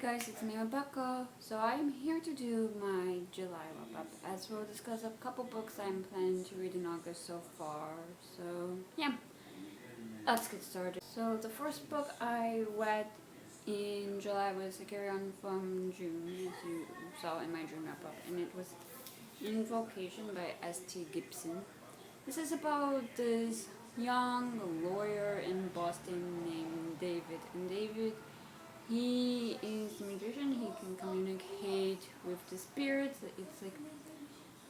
guys, it's me Rebecca. So I am here to do my July wrap-up as we'll discuss a couple books I'm planning to read in August so far. So yeah, let's get started. So the first book I read in July was a carry-on from June, as you saw in my June wrap-up, and it was Invocation by S.T. Gibson. This is about this young lawyer in Boston named David, and David, he is a magician. He can communicate with the spirits. It's like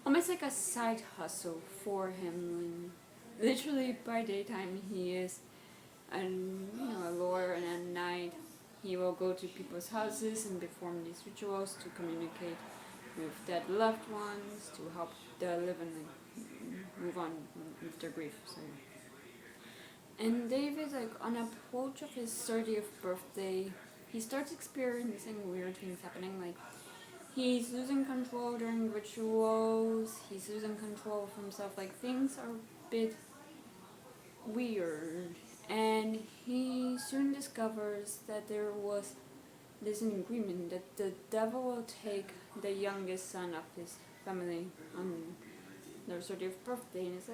almost like a side hustle for him. Literally by daytime he is a lawyer, and at night he will go to people's houses and perform these rituals to communicate with dead loved ones, to help the living move on with their grief. So. And David, on approach of his 30th birthday, he starts experiencing weird things happening. He's losing control during rituals, he's losing control of himself. Things are a bit weird. And he soon discovers that there was an agreement that the devil will take the youngest son of his family on their 30th birthday. And it's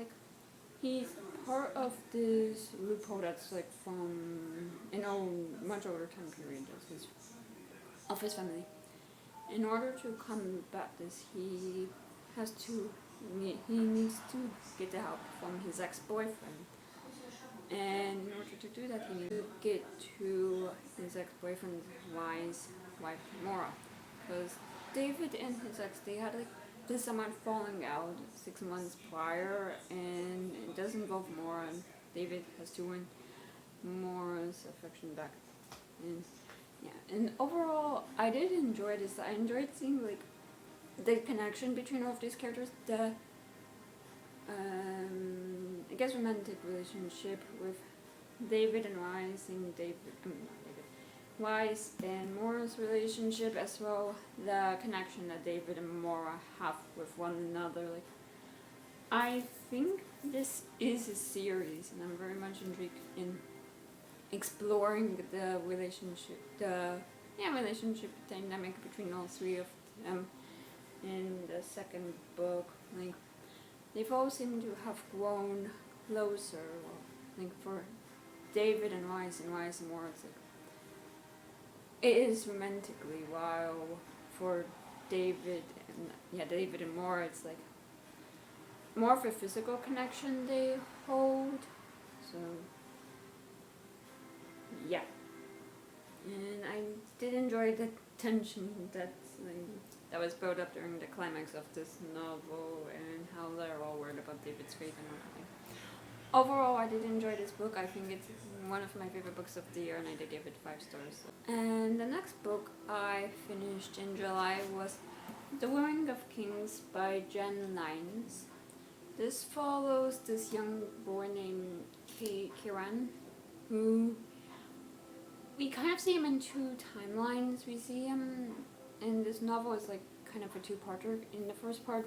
he's part of this loophole that's from much older time period of his family. In order to combat this, he needs to get the help from his ex-boyfriend. And in order to do that, he needs to get to his ex-boyfriend's wise wife, Maura. Because David and his ex, they had this somewhat falling out 6 months prior, and it does involve Maura, and David has to win Maura's affection back. And overall, I did enjoy this. I enjoyed seeing the connection between all of these characters. The romantic relationship with David and Wise, and Wise and Maura's relationship, as well the connection that David and Maura have with one another. I think this is a series, and I'm very much intrigued in exploring the relationship dynamic between all three of them in the second book. They've all seemed to have grown closer. For David and Wise and Maura, it is romantically, while for David and Maura, it's more of a physical connection they hold. So yeah, and I did enjoy the tension that was built up during the climax of this novel, and how they're all worried about David's fate and everything. Overall, I did enjoy this book. I think it's one of my favorite books of the year, and I did give it 5 stars. And the next book I finished in July was The Wooing of Kings by Jen Lyons. This follows this young boy named Kiran, who we kind of see him in 2 timelines. We see him in this novel as kind of a 2-parter. In the first part,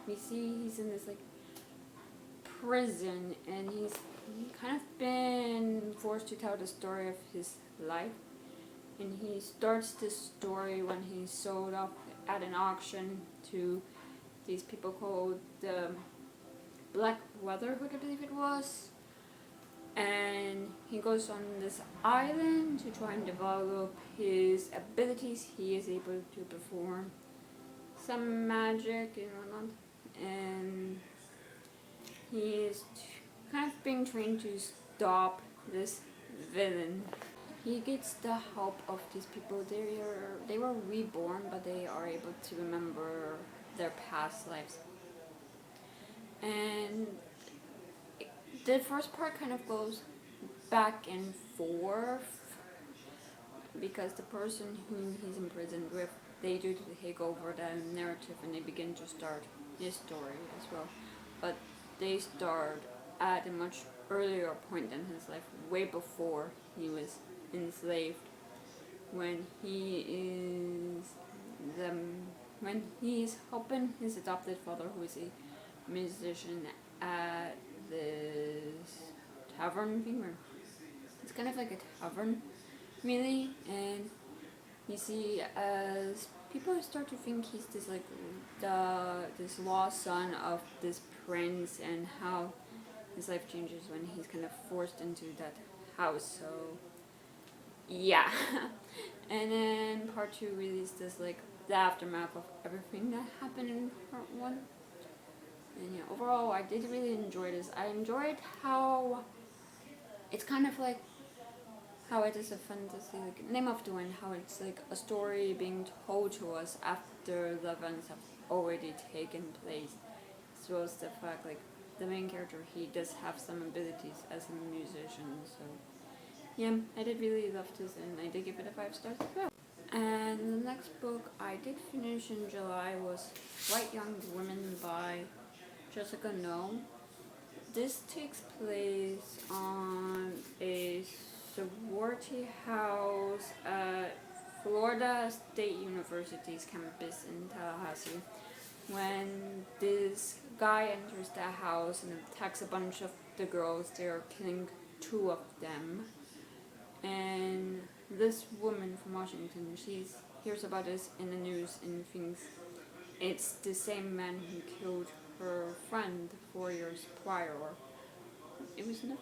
we see he's in this prison, and he's kind of been forced to tell the story of his life. And he starts this story when he's sold off at an auction to these people called the Black Brotherhood, I believe it was. And he goes on this island to try and develop his abilities. He is able to perform some magic and whatnot, and he is kind of being trained to stop this villain. He gets the help of these people. They were reborn, but they are able to remember their past lives. And the first part kind of goes back and forth, because the person whom he's imprisoned with, they do take over the narrative, and they begin to start his story as well. But they start at a much earlier point in his life, way before he was enslaved, when he is helping his adopted father, who is a musician, at this tavern thing. It's kind of like a tavern, really, and You see, as people start to think he's this like this lost son of this prince, and how his life changes when he's kind of forced into that house. So yeah, and then part two really is this like the aftermath of everything that happened in part one. And yeah, overall, I did really enjoy this. I enjoyed how it's kind of like how it is a fantasy, like Name of the Wind, how it's like a story being told to us after the events have already taken place. As well as the fact, like, the main character, he does have some abilities as a musician, so yeah, I did really love this, and I did give it a 5 stars as well. And the next book I did finish in July was White Young Women by Jessica No. This takes place on a sorority house at Florida State University's campus in Tallahassee. When this guy enters the house and attacks a bunch of the girls, they're killing 2 of them. And this woman from Washington, she hears about this in the news and thinks it's the same man who killed her friend 4 years prior. It was never.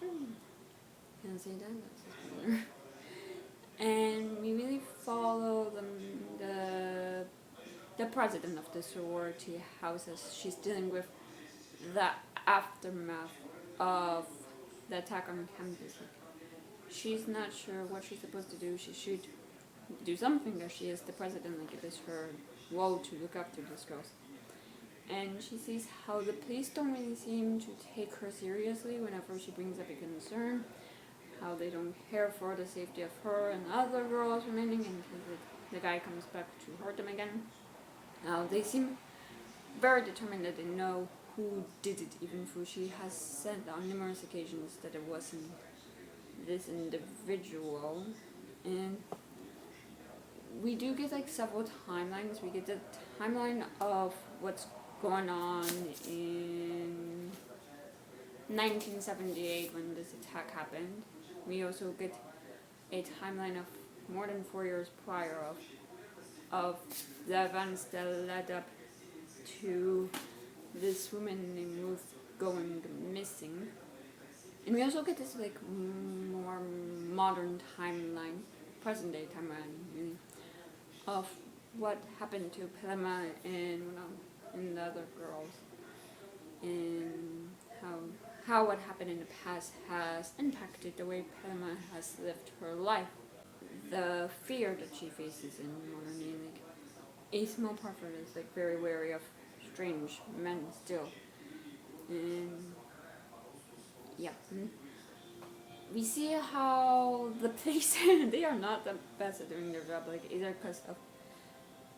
Can I say that? That's a spoiler. And we really follow the president of the sorority house as she's dealing with the aftermath of the attack on campus. She's not sure what she's supposed to do. She should do something as she is the president, like it is her role to look after these girls. And she sees how the police don't really seem to take her seriously whenever she brings up a concern, how they don't care for the safety of her and other girls remaining in case the guy comes back to hurt them again. Now they seem very determined that they know who did it, even though she has said on numerous occasions that it wasn't this individual. And we do get like several timelines. We get the timeline of what's going on in 1978 when this attack happened. We also get a timeline of more than 4 years prior of the events that led up to this woman named Ruth going missing. And we also get this like more modern timeline, present day timeline really, of what happened to Pelema and the other girls, and how what happened in the past has impacted the way Pelema has lived her life. The fear that she faces in modern, like a small part of it is like very wary of strange men still. And yeah, we see how the police they are not the best at doing their job, like either because of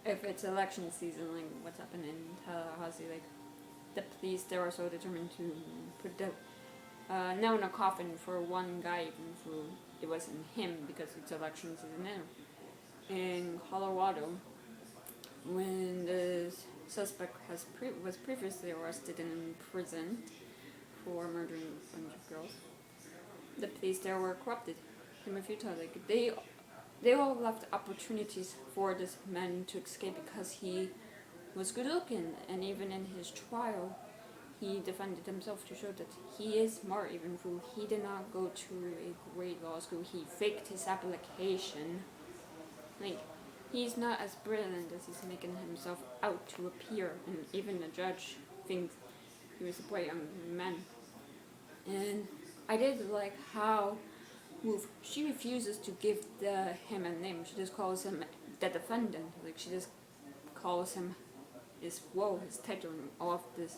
if it's election season, like what's happened in Tallahassee, like the police they were so determined to put the nail in a coffin for one guy even though it wasn't him because it's election season now. In Colorado, when the suspect was previously arrested and imprisoned for murdering a bunch of girls, the police there were corrupted in Vita. Like they all left opportunities for this man to escape because he was good looking, and even in his trial he defended himself to show that he is smart even though he did not go to a great law school. He faked his application. Like, he's not as brilliant as he's making himself out to appear, and even the judge thinks he was a bright young man. And I did like how she refuses to give him a name. She just calls him the defendant. Like, she just calls him his title and all of this.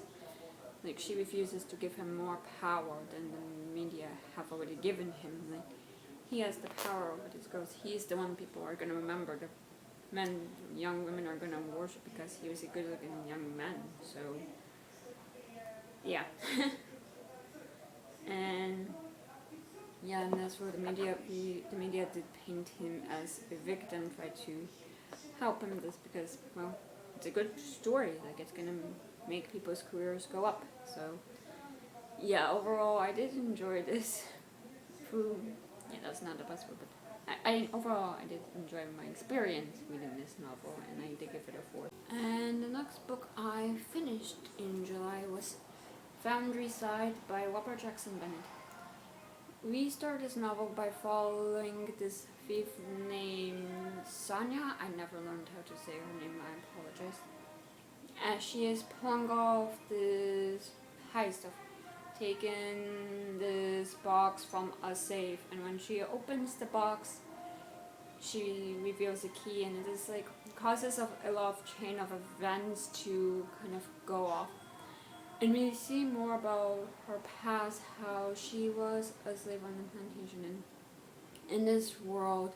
Like, she refuses to give him more power than the media have already given him. Like, he has the power over these girls. He's the one people are going to remember. The men, young women are going to worship because he was a good-looking young man. So, yeah. And yeah, and that's where the media did paint him as a victim, try to help him this because, well, it's a good story. Like, it's going to make people's careers go up. So, yeah, overall, I did enjoy this. Yeah, that's not the best word, but overall I did enjoy my experience reading this novel, and I did give it a 4. And the next book I finished in July was Foundry Side by Robert Jackson Bennett. We started this novel by following this thief named Sonia. I never learned how to say her name, I apologize. As she is pulling off this heist of taking this box from a safe, and when she opens the box, she reveals a key, and it is like causes of a lot of chain of events to kind of go off. And we see more about her past, how she was a slave on the plantation, and in this world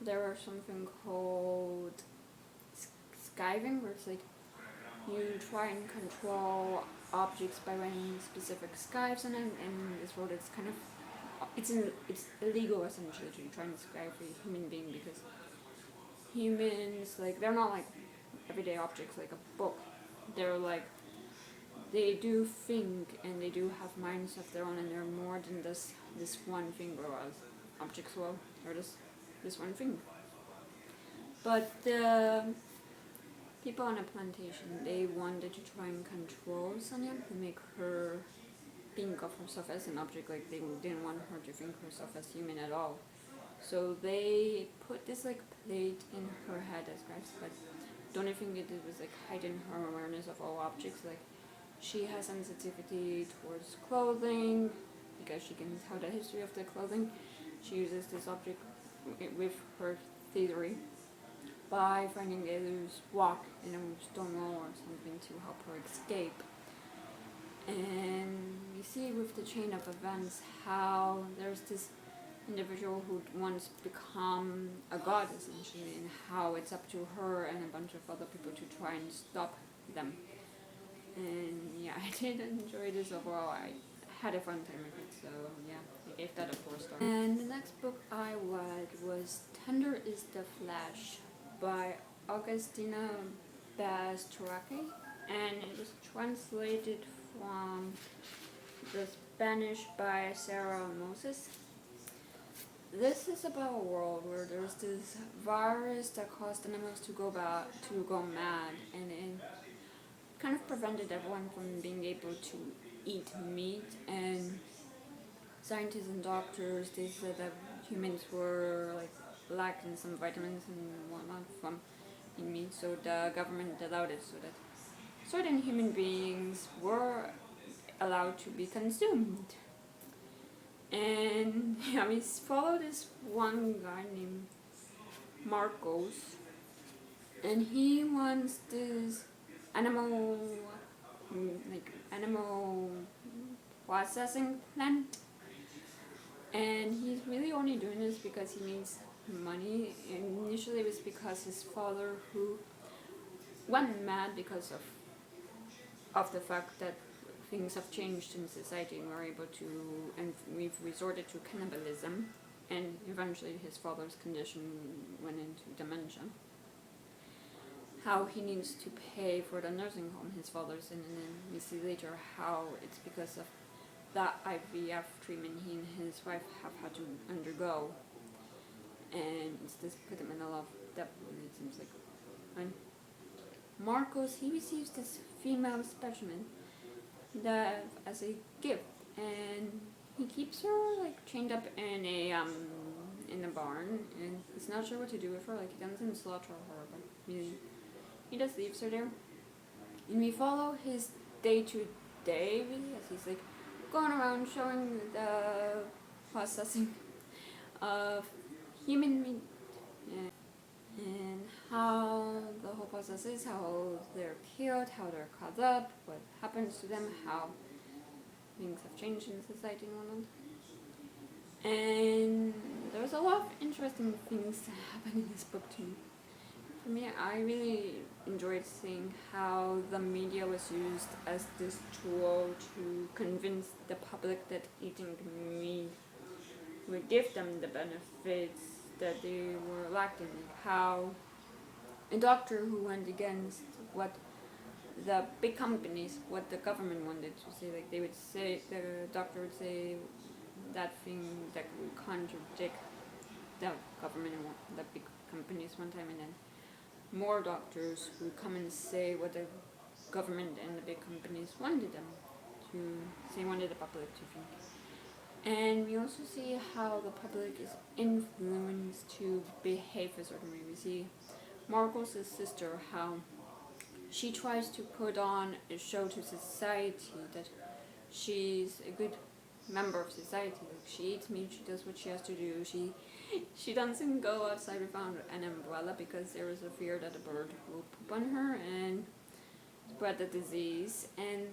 there are something called skiving, where it's like you try and control objects by running specific skives on them. And in this world it's kind of it's illegal essentially to try and skive a human being, because humans, like, they're not like everyday objects like a book. They're like, they do think and they do have minds of their own, and they're more than this one thing, whereas objects, well, are this one thing. But the people on a plantation, they wanted to try and control Sonia and make her think of herself as an object. Like, they didn't want her to think herself as human at all. So they put this like plate in her head as Christ, but the only thing it did was like heighten her awareness of all objects. Like, she has sensitivity towards clothing because she can tell the history of the clothing. She uses this object with her theory by finding a loose rock in a stone wall or something to help her escape. And you see with the chain of events how there's this individual who once become a god essentially, and how it's up to her and a bunch of other people to try and stop them. And yeah, I did enjoy this overall. I had a fun time with it, so yeah, I gave that a 4 stars. And the next book I read was Tender is the Flesh by Augustina Basturake, and it was translated from the Spanish by Sarah Moses. This is about a world where there's this virus that caused animals to go mad, and it kind of prevented everyone from being able to eat meat. And scientists and doctors, they said that humans were like lacking some vitamins and whatnot from eating meat, so the government allowed it so that certain human beings were allowed to be consumed. And yeah, we follow this one guy named Marcos, and he wants this animal processing plant, and he's really only doing this because he needs money. And initially it was because his father, who went mad because of the fact that things have changed in society, and we've resorted to cannibalism, and eventually his father's condition went into dementia. How he needs to pay for the nursing home his father's in, and then we see later how it's because of that IVF treatment he and his wife have had to undergo, and it's this put him in a lot of debt, and it seems like. And Marcos, he receives this female specimen that as a gift, and he keeps her like chained up in a barn, and he's not sure what to do with her. Like, he doesn't slaughter her, but he just leaves her there. And we follow his day-to-day really, as he's like going around showing the processing of human meat, and how the whole process is, how they're killed, how they're cut up, what happens to them, how things have changed in society and whatnot. And there's a lot of interesting things that happen in this book to me. For me, I really enjoyed seeing how the media was used as this tool to convince the public that eating meat would give them the benefits that they were lacking. How a doctor who went against what the big companies, what the government wanted to say, like they would say, the doctor would say that thing that would contradict the government and the big companies one time, and then more doctors who come and say what the government and the big companies wanted them to say, wanted the public to think. And we also see how the public is influenced to behave a certain way. We see Marcos' sister, how she tries to put on a show to society that she's a good member of society. Like, she eats meat, she does what she has to do, she doesn't go outside without an umbrella because there is a fear that a bird will poop on her and spread the disease. And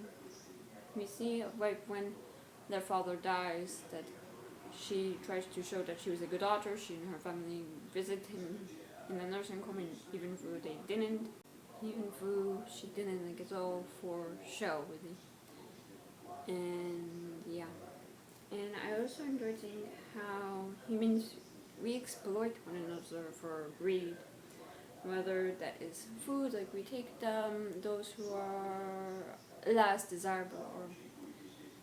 we see, like, when their father dies, that she tries to show that she was a good daughter. She and her family visit him in the nursing home, and even though they didn't, even though she didn't, like, it's all for show, really. And yeah, and I also enjoy seeing how humans, we exploit one another for greed, whether that is food, like we take those who are less desirable or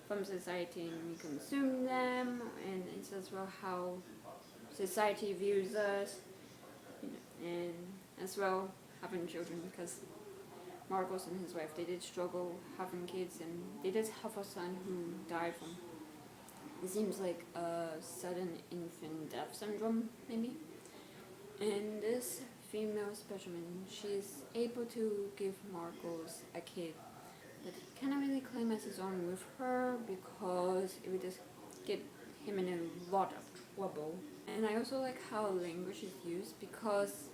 from society and we consume them, and it's as well how society views us, and as well having children, because Marcos and his wife, they did struggle having kids, and they did have a son who died from, it seems like a sudden infant death syndrome, maybe. And this female specimen, she's able to give Marcos a kid that he cannot really claim as his own with her because it would just get him in a lot of trouble. And I also like how language is used, because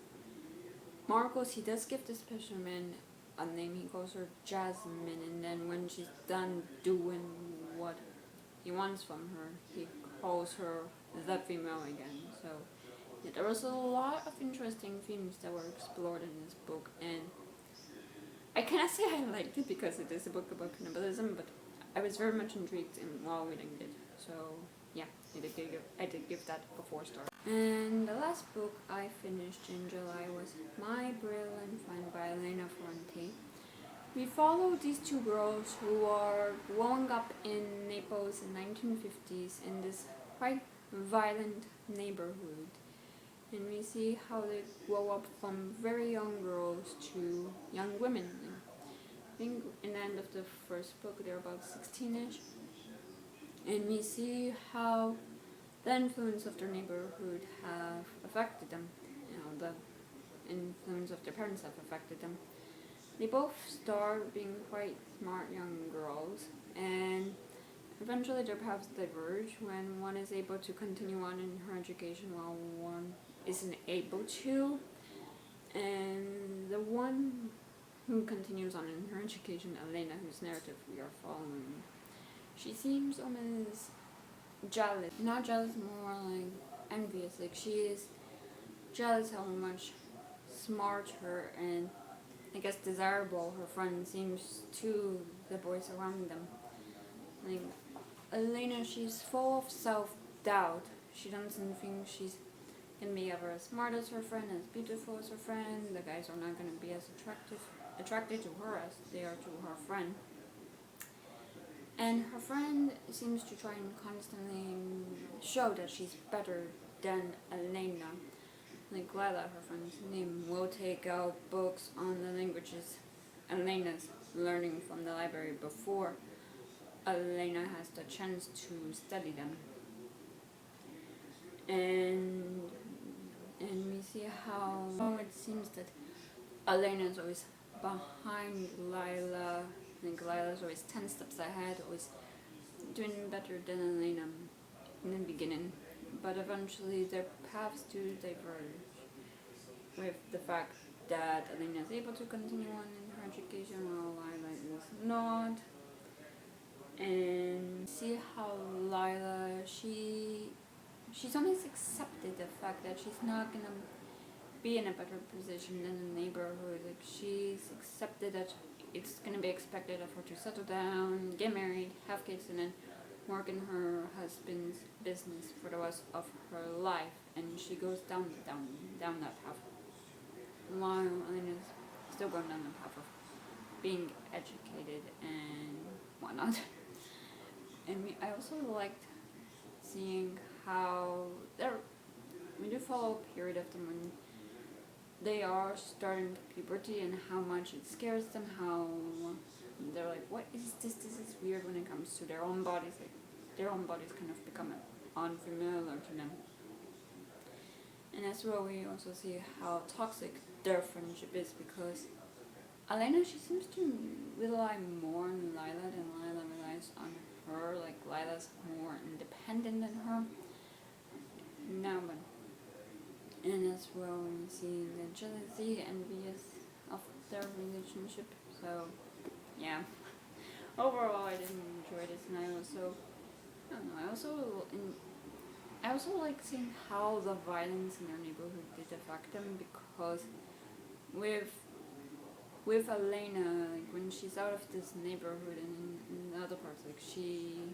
Marcos, he does give the specimen a name. He calls her Jasmine, and then when she's done doing what he wants from her, he calls her the female again. So yeah, there was a lot of interesting themes that were explored in this book, and I cannot say I liked it because it is a book about cannibalism, but I was very much intrigued while reading it. So yeah, I did give that a 4 star. And the last book I finished in July was My Brilliant Friend by Elena Ferrante. We follow these two girls who are growing up in Naples in 1950s in this quite violent neighborhood. And we see how they grow up from very young girls to young women. I think in the end of the first book they're about 16ish. And we see how the influence of their neighborhood have affected them. The influence of their parents have affected them. They both start being quite smart young girls, and eventually their paths diverge when one is able to continue on in her education while one isn't able to. And the one who continues on in her education, Elena, whose narrative we are following, she seems almost jealous. Not jealous, more like envious. Like, she is jealous how much smarter and, I guess, desirable her friend seems to the boys around them. Like, Elena, she's full of self-doubt. She doesn't think she's gonna be ever as smart as her friend, as beautiful as her friend. The guys are not gonna be as attracted to her as they are to her friend. And her friend seems to try and constantly show that she's better than Elena. Like Lila, her friend's name, will take out books on the languages Elena's learning from the library before Elena has the chance to study them. And we see how it seems that Elena is always behind Lila. I think Lila's always 10 steps ahead, always doing better than Elena in the beginning. But eventually their paths do diverge, with the fact that Elena is able to continue on in her education while Lila is not. And see how Lila, she's almost accepted the fact that she's not gonna be in a better position than the neighborhood. Like, she's accepted that it's gonna be expected of her to settle down, get married, have kids, and then work in her husband's business for the rest of her life. And she goes down that path, while Elena's still going down the path of being educated and whatnot. And I also liked seeing how we do follow a period of them when they are starting puberty and how much it scares them, how they're like, what is this? This is weird when it comes to their own bodies. Like, their own bodies kind of become unfamiliar to them. And as well, we also see how toxic their friendship is, because Elena, she seems to rely more on Lila than Lila relies on her. Like, Lila's more independent than her. Now, but and as well, we see the jealousy, envious of their relationship. So, yeah. Overall, I didn't enjoy this, and I don't know. I also like seeing how the violence in their neighborhood did affect them, because with Elena, like when she's out of this neighborhood and in other parts, like she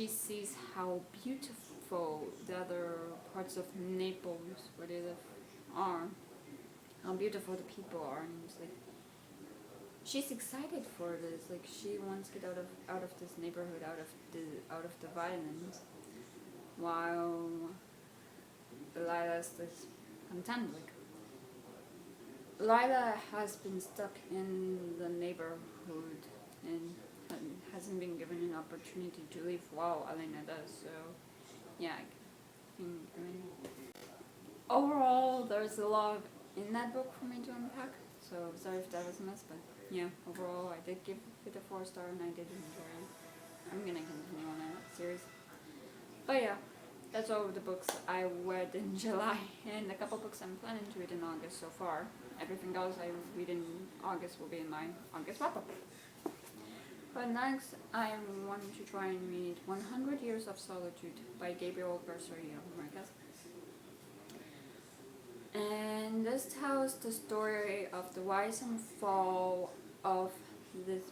sees how beautiful the other parts of Naples where they live are, how beautiful the people are, and it's like she's excited for this. Like, she wants to get out of this neighborhood, out of the violence, while Lila's this content. Like, Lila has been stuck in the neighborhood and hasn't been given an opportunity to leave, while Elena does. So, yeah, I mean, overall, there's a lot in that book for me to unpack. So, sorry if that was a mess, but yeah, overall, I did give it a 4-star and I did enjoy it. I'm gonna continue on that series. But yeah, that's all of the books I read in July, and a couple books I'm planning to read in August so far. Everything else I read in August will be in my August wrap-up. But next, I am wanting to try and read 100 Years of Solitude by Gabriel Garcia Marquez. And this tells the story of the rise and fall of this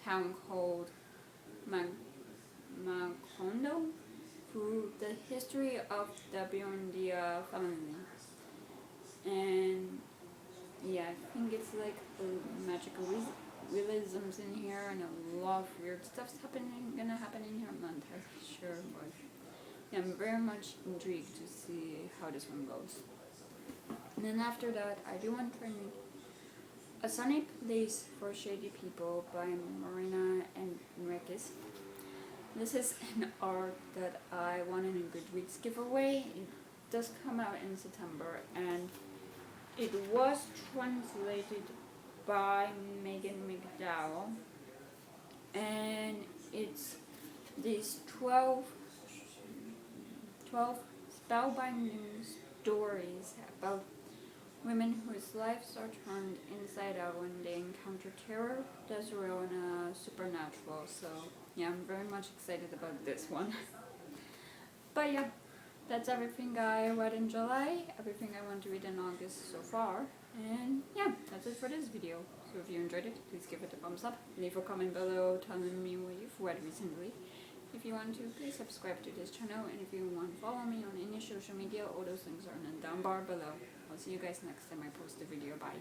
town called Macondo, through the history of the Biondia family. And yeah, I think it's like magical realisms in here, and a lot of weird stuff's gonna happen in here. I'm not entirely sure, but yeah, I'm very much intrigued to see how this one goes. And then after that, I do want to read A Sunny Place for Shady People by Marina Enriquez. This is an art that I won in a Goodreads giveaway. It does come out in September, and it was translated by Megan McDowell, and it's these 12 spellbinding stories about women whose lives are turned inside out when they encounter terror, desert, and supernatural. So yeah, I'm very much excited about this one. But yeah, that's everything I read in July, everything I want to read in August so far, and yeah, that's it for this video. So if you enjoyed it, please give it a thumbs up, leave a comment below telling me what you've read recently. If you want to, please subscribe to this channel, and if you want to follow me on any social media, all those links are in the down bar below. I'll see you guys next time I post a video. Bye.